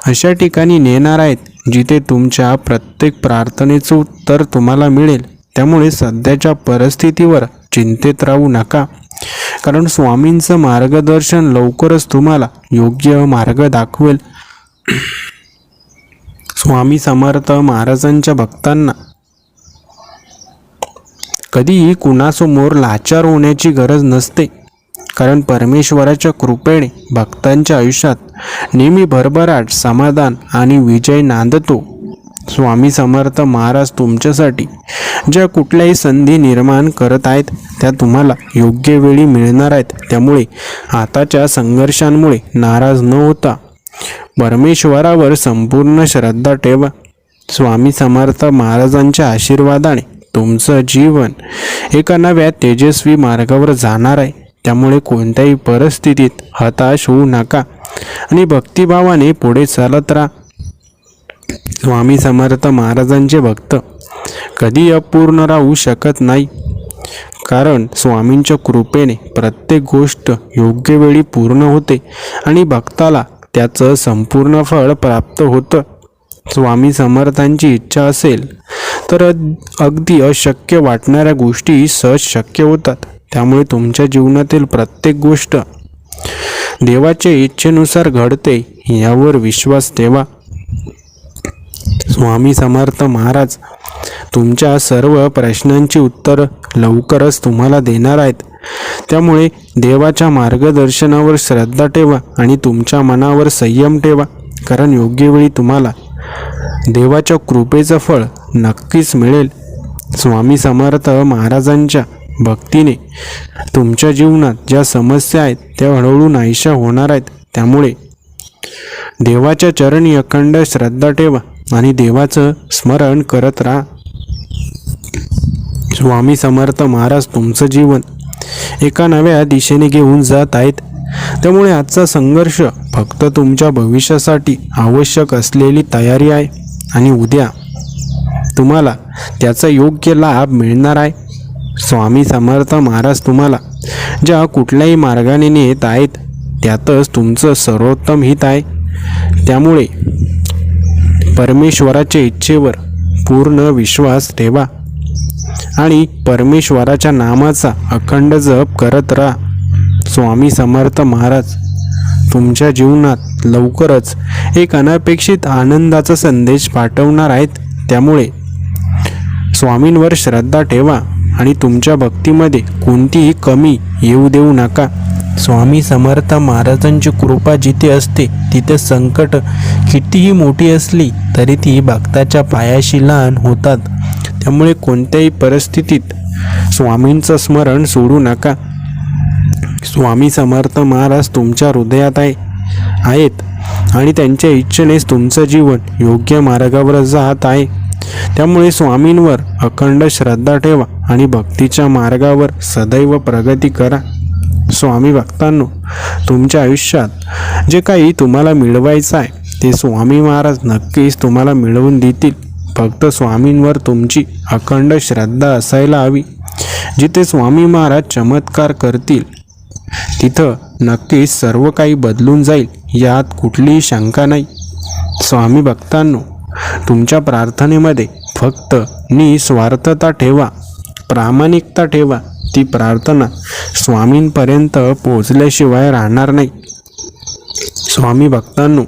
अशा ठिकाणी नेणार आहेत जिथे तुमच्या प्रत्येक प्रार्थनेचं उत्तर तुम्हाला मिळेल. त्यामुळे सध्याच्या परिस्थितीवर चिंतेत राहू नका. कारण स्वामींचं मार्गदर्शन लवकरच तुम्हाला योग्य मार्ग दाखवेल. स्वामी समर्थ महाराजांच्या भक्तांना कधीही कुणासमोर लाचार होण्याची गरज नसते. कारण परमेश्वराच्या कृपेने भक्तांच्या आयुष्यात नेहमी भरभराट, समाधान आणि विजय नांदतो. स्वामी समर्थ महाराज तुमच्यासाठी ज्या कुठल्याही संधी निर्माण करत आहेत त्या तुम्हाला योग्य वेळी मिळणार आहेत. त्यामुळे आताच्या संघर्षांमुळे नाराज न होता परमेश्वरावर संपूर्ण श्रद्धा ठेवा. स्वामी समर्थ महाराजांच्या आशीर्वादाने तुमचं जीवन एका नव्या तेजस्वी मार्गावर जाणार आहे. त्यामुळे कोणत्याही परिस्थितीत हताश होऊ नका आणि भक्तिभावाने पुढे चालत राहा. स्वामी समर्थ महाराजांचे भक्त कधी अपूर्ण राहू शकत नाही. कारण स्वामींच्या कृपेने प्रत्येक गोष्ट योग्य वेळी पूर्ण होते आणि भक्ताला त्याचं संपूर्ण फळ प्राप्त होतं. स्वामी समर्थांची इच्छा असेल तर अगदी अशक्य वाटणाऱ्या गोष्टी सहज शक्य होतात. त्यामुळे तुमच्या जीवनातील प्रत्येक गोष्ट देवाच्या इच्छेनुसार घडते यावर विश्वास ठेवा. स्वामी समर्थ महाराज तुमच्या सर्व प्रश्नांची उत्तर लवकरच तुम्हाला देणार आहेत. त्यामुळे देवाच्या मार्गदर्शनावर श्रद्धा ठेवा आणि तुमच्या मनावर संयम ठेवा. कारण योग्य वेळी तुम्हाला देवाच्या कृपेचं फळ नक्कीच मिळेल. स्वामी समर्थ महाराजांच्या भक्तीने तुमच्या जीवनात ज्या समस्या आहेत त्या हळूहळू नाहीशा होणार आहेत. त्यामुळे देवाच्या चरणी अखंड श्रद्धा ठेवा आणि देवाचं स्मरण करत राहा. स्वामी समर्थ महाराज तुमचं जीवन एका नव्या दिशेने घेऊन जात आहेत. त्यामुळे आजचा संघर्ष फक्त तुमच्या भविष्यासाठी आवश्यक असलेली तयारी आहे आणि उद्या तुम्हाला त्याचा योग्य लाभ मिळणार आहे. स्वामी समर्थ महाराज तुम्हाला ज्या कुठल्याही मार्गाने नेत आहेत त्यातच तुमचं सर्वोत्तम हित आहे. त्यामुळे परमेश्वराच्या इच्छेवर पूर्ण विश्वास ठेवा आणि परमेश्वराच्या नामाचा अखंड जप करत राहा. स्वामी समर्थ महाराज तुमच्या जीवनात लवकरच एक अनपेक्षित आनंदाचा संदेश पाठवणार आहेत. त्यामुळे स्वामींवर श्रद्धा ठेवा आणि तुमच्या भक्तीमध्ये कोणतीही कमी येऊ देऊ नका. स्वामी समर्थ महाराजांची कृपा जिथे असते तिथे संकट कितीही मोठी असली तरी ती भक्ताच्या पायाशी लहान होतात. त्यामुळे कोणत्याही परिस्थितीत स्वामींचं स्मरण सोडू नका. स्वामी समर्थ महाराज तुमच्या हृदयात आहेत आणि त्यांच्या इच्छेनेच तुमचं जीवन योग्य मार्गावर जात आहे. त्यामुळे स्वामींवर अखंड श्रद्धा ठेवा आणि भक्तीच्या मार्गावर सदैव प्रगती करा. स्वामी भक्तांनो, तुमच्या आयुष्यात जे काही तुम्हाला मिळवायचं आहे ते स्वामी महाराज नक्कीच तुम्हाला मिळवून देतील. फक्त स्वामींवर तुमची अखंड श्रद्धा असायला हवी. जिथे स्वामी महाराज चमत्कार करतील तिथं नक्कीच सर्व काही बदलून जाईल, यात कुठलीही शंका नाही. स्वामी भक्तांनो, तुमच्या प्रार्थनेमध्ये फक्त निस्वार्थता ठेवा, प्रामाणिकता ठेवा. ती प्रार्थना स्वामींपर्यंत पोहोचल्याशिवाय राहणार नाही. स्वामी भक्तांनो,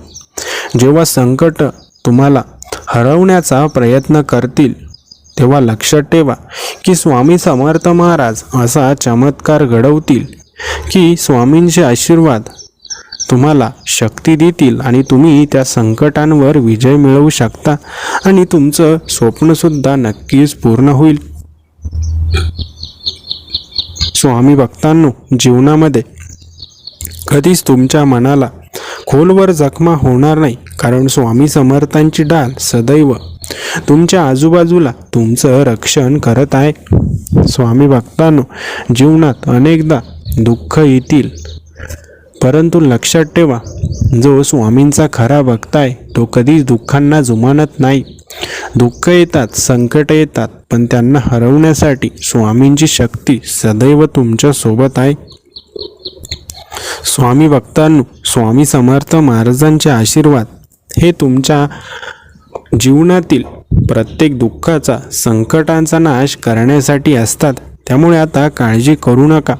जेव्हा संकट तुम्हाला हरवण्याचा प्रयत्न करतील तेव्हा लक्षात ठेवा की स्वामी समर्थ महाराज असा चमत्कार घडवतील की स्वामींचे आशीर्वाद तुम्हाला शक्ती देतील आणि तुम्ही त्या संकटांवर विजय मिळवू शकता आणि तुमचं स्वप्नसुद्धा नक्कीच पूर्ण होईल. स्वामी भक्तांनो, जीवनामध्ये कधीच तुमच्या मनाला खोलवर जखमा होणार नाही, कारण स्वामी समर्थांची डाल सदैव तुमच्या आजूबाजूला तुमचं रक्षण करत आहे. स्वामी भक्तांनो, जीवनात अनेकदा दुःख येतील, परंतु लक्षात ठेवा, जो स्वामींचा खरा भक्त आहे तो कधीच दुःखांना जुमानत नाही. दुःख येतात, संकट येतात, पण त्यांना हरवण्यासाठी स्वामींची शक्ती सदैव तुमच्या सोबत आहे. स्वामी भक्तांनो, स्वामी समर्थ महाराजांचे आशीर्वाद हे तुमच्या जीवनातील प्रत्येक दुःखाचा, संकटांचा नाश करण्यासाठी असतात. त्यामुळे आता काळजी करू नका.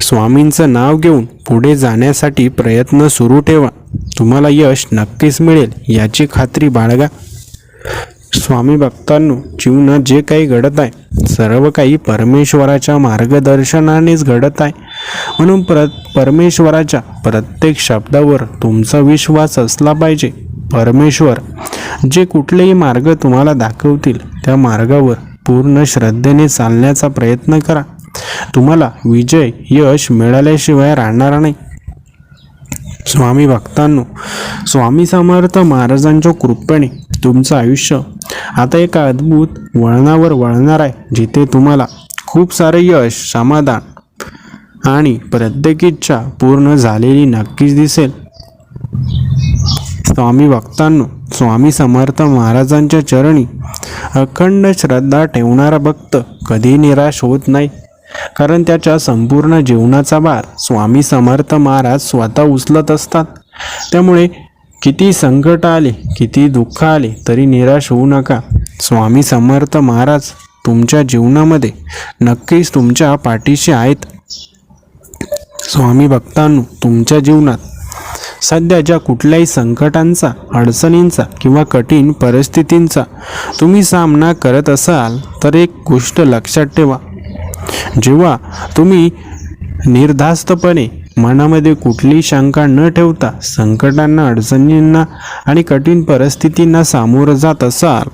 स्वामींचं नाव घेऊन पुढे जाण्यासाठी प्रयत्न सुरू ठेवा. तुम्हाला यश नक्कीच मिळेल याची खात्री बाळगा. स्वामी भक्तांनो, जीवनात जे काही घडत आहे सर्व काही परमेश्वराच्या मार्गदर्शनानेच घडत आहे. म्हणून परमेश्वराच्या प्रत्येक शब्दावर तुमचा विश्वास असला पाहिजे. परमेश्वर जे कुठलेही मार्ग तुम्हाला दाखवतील त्या मार्गावर पूर्ण श्रद्धेने चालण्याचा प्रयत्न करा. तुम्हाला विजय, यश मिळाल्याशिवाय राहणार नाही. स्वामी भक्तांनो, स्वामी समर्थ महाराजांच्या कृपेने तुमचं आयुष्य आता एका अद्भुत वळणावर वळणार आहे, जिथे तुम्हाला खूप सारे यश, समाधान आणि प्रत्येक इच्छा पूर्ण झालेली नक्कीच दिसेल. स्वामी भक्तांनो, स्वामी समर्थ महाराजांच्या चरणी अखंड श्रद्धा ठेवणारा भक्त कधी निराश होत नाही, कारण त्याच्या संपूर्ण जीवनाचा भार स्वामी समर्थ महाराज स्वतः उचलत असतात. त्यामुळे किती संकट आले, किती दुःख आले तरी निराश होऊ नका. स्वामी समर्थ महाराज तुमच्या जीवनामध्ये नक्कीच तुमच्या पाठीशी आहेत. स्वामी भक्तांनो, तुमच्या जीवनात सध्या ज्या कुठल्याही संकटांचा, अडचणींचा किंवा कठीण परिस्थितींचा तुम्ही सामना करत असाल तर एक गोष्ट लक्षात ठेवा. जेव्हा तुम्ही निर्धास्तपणे मनामध्ये कुठलीही शंका न ठेवता संकटांना, अडचणींना आणि कठीण परिस्थितींना सामोरं जात असाल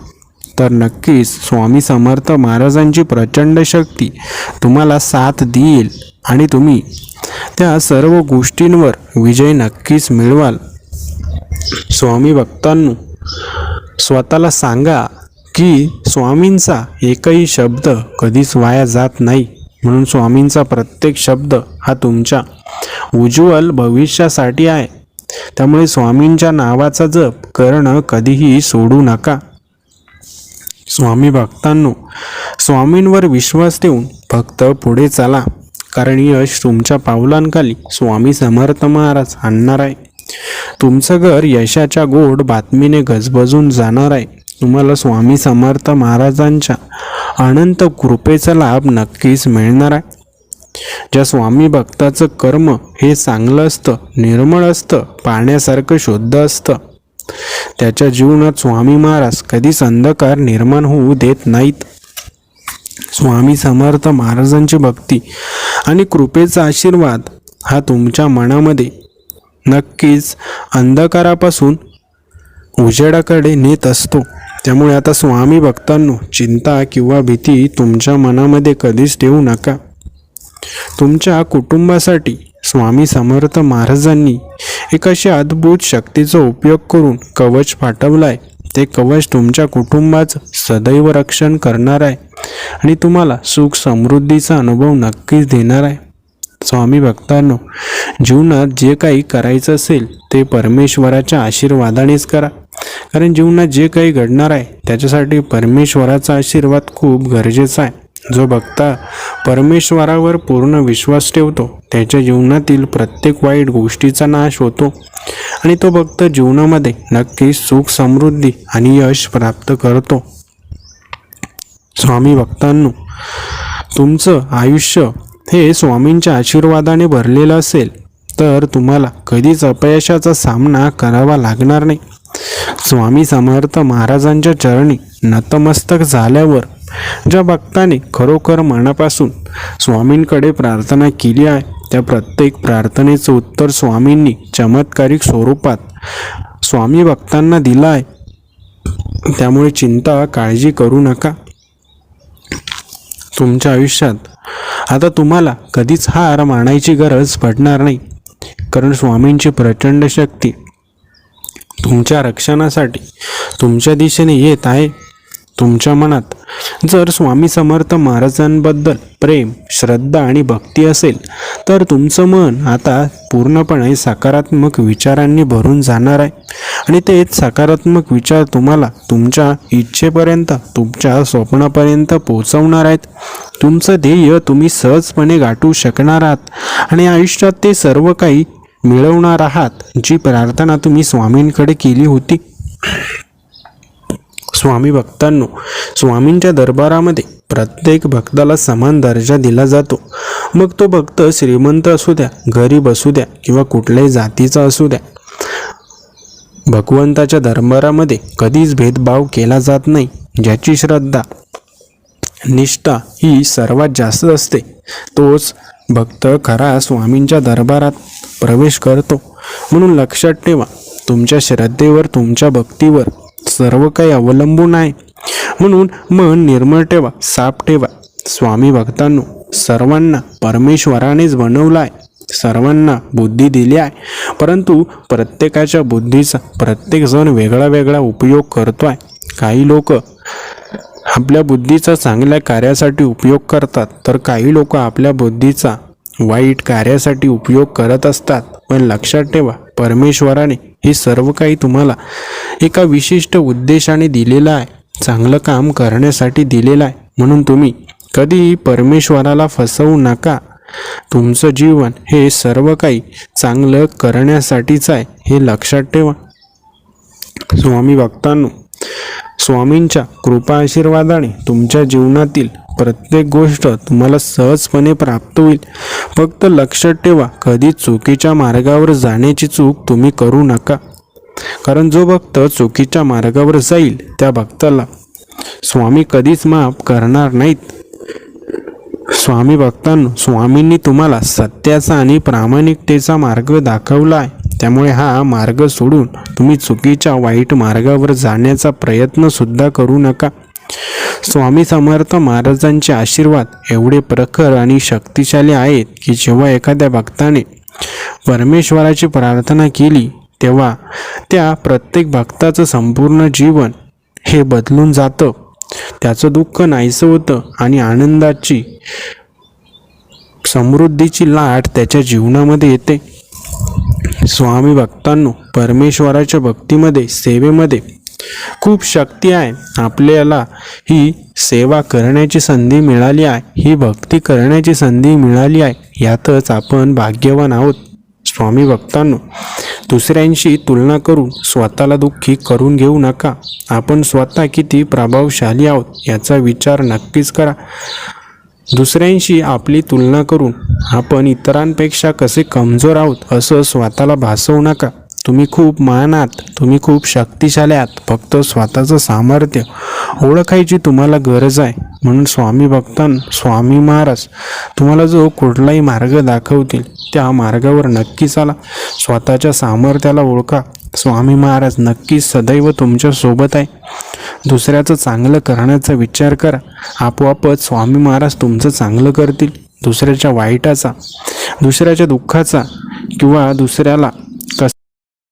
तर नक्कीच स्वामी समर्थ महाराजांची प्रचंड शक्ती तुम्हाला साथ देईल आणि तुम्ही त्या सर्व गोष्टींवर विजय नक्कीच मिळवाल. स्वामी भक्तांनो, स्वतःला सांगा की स्वामींचा एकही शब्द कधीच वाया जात नाही. म्हणून स्वामींचा प्रत्येक शब्द हा तुमच्या उज्ज्वल भविष्यासाठी आहे. त्यामुळे स्वामींच्या नावाचा जप करणं कधीही सोडू नका. स्वामी भक्तांनो, स्वामींवर विश्वास ठेवून फक्त पुढे चाला, कारण यश तुमच्या पावलांखाली स्वामी समर्थ महाराज आणणार आहे. तुमचं घर यशाच्या गोड बातमीने गजबजून जाणार आहे. तुम्हाला स्वामी समर्थ महाराजांच्या अनंत कृपेचा लाभ नक्कीच मिळणार आहे. ज्या स्वामी भक्ताचं कर्म हे चांगलं असतं, निर्मळ असतं, पाण्यासारखं शुद्ध असतं, त्याच्या जीवनात स्वामी महाराज कधीच अंधकार निर्माण होऊ देत नाहीत. स्वामी समर्थ महाराजांची भक्ती आणि कृपेचा आशीर्वाद हा तुमच्या मनामध्ये नक्कीच अंधकारापासून उजेडाकडे नेत असतो. त्यामुळे आता स्वामी भक्तांनो, चिंता किंवा भीती तुमच्या मनामध्ये कधीच ठेवू नका. तुमच्या कुटुंबासाठी स्वामी समर्थ महाराजांनी एक अशी अद्भुत शक्तीचा उपयोग करून कवच पाठवलाय. ते कवच तुमच्या कुटुंबाचं सदैव रक्षण करणार आहे आणि तुम्हाला सुख समृद्धीचा अनुभव नक्कीच देणार आहे. स्वामी भक्तांनो, जीवनात जे काही करायचं असेल ते परमेश्वराच्या आशीर्वादानेच करा, कारण जीवनात जे काही घडणार आहे त्याच्यासाठी परमेश्वराचा आशीर्वाद खूप गरजेचा आहे. जो भक्ता परमेश्वरावर पूर्ण विश्वास ठेवतो त्याच्या जीवनातील प्रत्येक वाईट गोष्टीचा नाश होतो आणि तो भक्त जीवनामध्ये नक्कीच सुख समृद्धी आणि यश प्राप्त करतो. स्वामी भक्तांनो, तुमचं आयुष्य हे स्वामींच्या आशीर्वादाने भरलेलं असेल तर तुम्हाला कधीच अपयशाचा सामना करावा लागणार नाही. स्वामी समर्थ महाराजांच्या चरणी नतमस्तक झाल्यावर ज्या भक्ताने खरोखर मनापासून स्वामींकडे प्रार्थना केली आहे त्या प्रत्येक प्रार्थनेचं उत्तर स्वामींनी चमत्कारिक स्वरूपात स्वामी भक्तांना दिलं आहे. त्यामुळे चिंता काळजी करू नका. तुमच्या आयुष्यात आता तुम्हाला कधीच हार मानायची गरज पडणार नाही, कारण स्वामींची प्रचंड शक्ती तुमच्या रक्षणासाठी तुमच्या दिशेने येत आहे. तुमच्या मनात जर स्वामी समर्थ महाराजांबद्दल प्रेम, श्रद्धा आणि भक्ती असेल तर तुमचं मन आता पूर्णपणे सकारात्मक विचारांनी भरून जाणार आहे आणि तेच सकारात्मक विचार तुम्हाला तुमच्या इच्छेपर्यंत, तुमच्या स्वप्नापर्यंत पोहोचवणार आहेत. तुमचं ध्येय तुम्ही सहजपणे गाठू शकणार आहात आणि आयुष्यात ते सर्व काही मिळवणार आहात जी प्रार्थना तुम्ही स्वामींकडे केली होती. स्वामी भक्तांनो, स्वामींच्या दरबारामध्ये प्रत्येक भक्ताला समान दर्जा दिला जातो. मग तो भक्त श्रीमंत असू द्या, गरीब असू द्या किंवा कुठल्याही जातीचा असू द्या. भगवंताच्या दरबारामध्ये कधीच भेदभाव केला जात नाही. ज्याची श्रद्धा, निष्ठा ही सर्वात जास्त असते तोच भक्त खरा स्वामींच्या दरबारात प्रवेश करतो. म्हणून लक्षात ठेवा, तुमच्या श्रद्धेवर, तुमच्या भक्तीवर सर्व काही अवलंबून आहे. म्हणून मन निर्मळ ठेवा, साफ ठेवा. स्वामी भक्तांनो, सर्वांना परमेश्वरानेच बनवलं आहे, सर्वांना बुद्धी दिली आहे, परंतु प्रत्येकाच्या बुद्धीचा प्रत्येकजण वेगळा वेगळा उपयोग करतो आहे. काही लोक आपल्या बुद्धीचा चांगल्या कार्यासाठी उपयोग करतात तर काही लोक आपल्या बुद्धीचा वाईट कार्यासाठी उपयोग करत असतात. पण लक्षात ठेवा, परमेश्वराने हे सर्व काही तुम्हाला एका विशिष्ट उद्देशाने दिलेलं आहे, चांगलं काम करण्यासाठी दिलेलं आहे. म्हणून तुम्ही कधीही परमेश्वराला फसवू नका. तुमचं जीवन हे सर्व काही चांगलं करण्यासाठीच आहे, हे लक्षात ठेवा. स्वामी भक्तांनो, स्वामींच्या कृपा आशीर्वादाने तुमच्या जीवनातील प्रत्येक गोष्ट तुम्हाला सहजपणे प्राप्त होईल. फक्त लक्षात ठेवा, कधी चुकीच्या मार्गावर जाण्याची चूक तुम्ही करू नका, कारण जो भक्त चुकीच्या मार्गावर जाईल त्या भक्ताला स्वामी कधीच माफ करणार नाहीत. स्वामी भक्तांनो, स्वामींनी तुम्हाला सत्याचा आणि प्रामाणिकतेचा मार्ग दाखवला आहे. त्यामुळे हा मार्ग सोडून तुम्ही चुकीच्या वाईट मार्गावर जाण्याचा प्रयत्न सुद्धा करू नका. स्वामी समर्थ महाराजांचे आशीर्वाद एवढे प्रखर आणि शक्तिशाली आहेत की जेव्हा एखाद्या भक्ताने परमेश्वराची प्रार्थना केली तेव्हा त्या प्रत्येक भक्ताचं संपूर्ण जीवन हे बदलून जातं. त्याचं दुःख नाहीसं होतं आणि आनंदाची, समृद्धीची लाट त्याच्या जीवनामध्ये येते. स्वामी भक्तांनो, परमेश्वराच्या भक्तीमध्ये, सेवेमध्ये खूप शक्ती आहे. आपल्याला ही सेवा करण्याची संधी मिळाली आहे, ही भक्ती करण्याची संधी मिळाली आहे. यातच आपण भाग्यवान आहोत. स्वामी भक्तांनो, दुसऱ्यांशी तुलना करून स्वतःला दुःखी करून घेऊ नका. आपण स्वतः किती प्रभावशाली आहोत याचा विचार नक्कीच करा. दुसऱ्यांशी आपली तुलना करून आपण इतरांपेक्षा कसे कमजोर आहोत असं स्वतःला भासवू नका. तुम्ही खूप महान आहात, तुम्ही खूप शक्तिशाली आहात. फक्त स्वतःचं सामर्थ्य ओळखायची तुम्हाला गरज आहे. म्हणून स्वामी स्वामी महाराज तुम्हाला जो कुठलाही मार्ग दाखवतील त्या मार्गावर नक्की चाला. स्वतःच्या सामर्थ्याला ओळखा. स्वामी महाराज नक्कीच सदैव तुमच्या सोबत आहे. दुसऱ्याचं चांगलं करण्याचा विचार करा. आपोआपच स्वामी महाराज तुमचं चांगलं करतील. दुसऱ्याच्या वाईटाचा, दुसऱ्याच्या दुःखाचा किंवा दुसऱ्याला